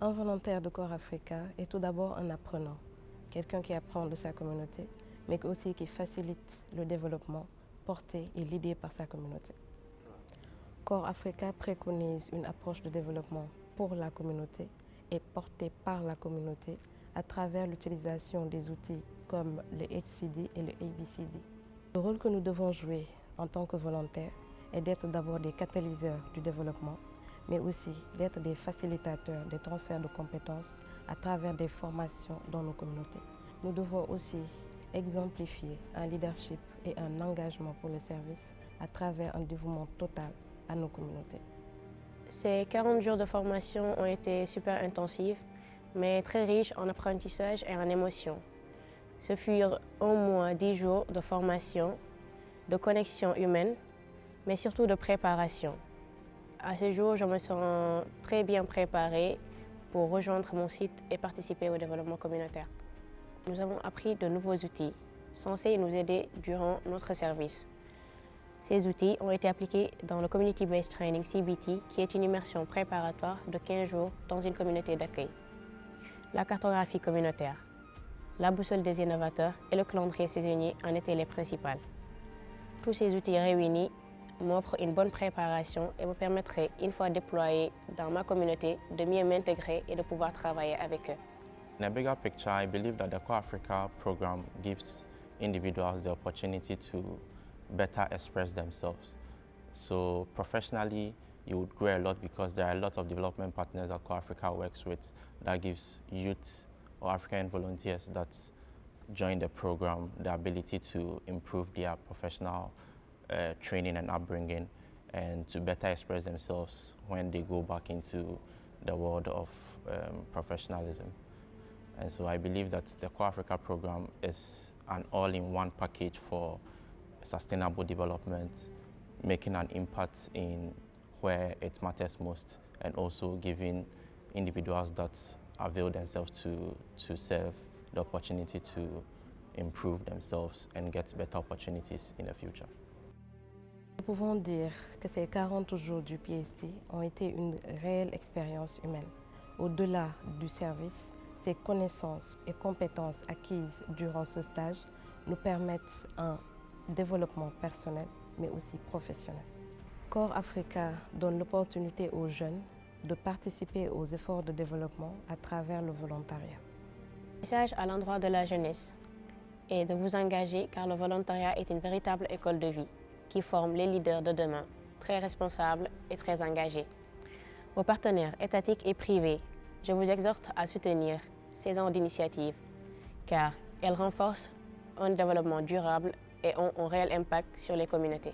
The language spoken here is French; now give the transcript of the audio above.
Un volontaire de Corps Africa est tout d'abord un apprenant, quelqu'un qui apprend de sa communauté, mais aussi qui facilite le développement porté et l'idée par sa communauté. Corps Africa préconise une approche de développement pour la communauté et portée par la communauté à travers l'utilisation des outils comme le HCD et le ABCD. Le rôle que nous devons jouer en tant que volontaires est d'être d'abord des catalyseurs du développement, mais aussi d'être des facilitateurs des transferts de compétences à travers des formations dans nos communautés. Nous devons aussi exemplifier un leadership et un engagement pour le service à travers un dévouement total à nos communautés. Ces 40 jours de formation ont été super intensifs, mais très riches en apprentissage et en émotions. Ce furent au moins 10 jours de formation, de connexion humaine, mais surtout de préparation. À ce jour, je me sens très bien préparée pour rejoindre mon site et participer au développement communautaire. Nous avons appris de nouveaux outils censés nous aider durant notre service. Ces outils ont été appliqués dans le Community Based Training CBT, qui est une immersion préparatoire de 15 jours dans une communauté d'accueil. La cartographie communautaire, la boussole des innovateurs et le calendrier saisonnier en étaient les principales. Tous ces outils réunis m'offrent une bonne préparation et me permettraient, une fois déployés dans ma communauté, de mieux m'intégrer et de pouvoir travailler avec eux. In a bigger picture, I believe that the Core Africa program gives individuals the opportunity to better express themselves. So professionally, you would grow a lot because there are a lot of development partners that Core Africa works with that gives youth or African volunteers that join the program the ability to improve their professional training and upbringing and to better express themselves when they go back into the world of professionalism. And so I believe that the Core Africa program is an all-in-one package for sustainable development, making an impact in where it matters most, and also giving individuals that avail themselves to serve the opportunity to improve themselves and get better opportunities in the future. Nous pouvons dire que ces 40 jours du PST ont été une réelle expérience humaine. Au-delà du service, ces connaissances et compétences acquises durant ce stage nous permettent un développement personnel, mais aussi professionnel. Corps Africa donne l'opportunité aux jeunes de participer aux efforts de développement à travers le volontariat. Le message à l'endroit de la jeunesse est de vous engager car le volontariat est une véritable école de vie qui forme les leaders de demain, très responsables et très engagés. Aux partenaires étatiques et privés, je vous exhorte à soutenir ces genres d'initiatives car elles renforcent un développement durable et ont un réel impact sur les communautés.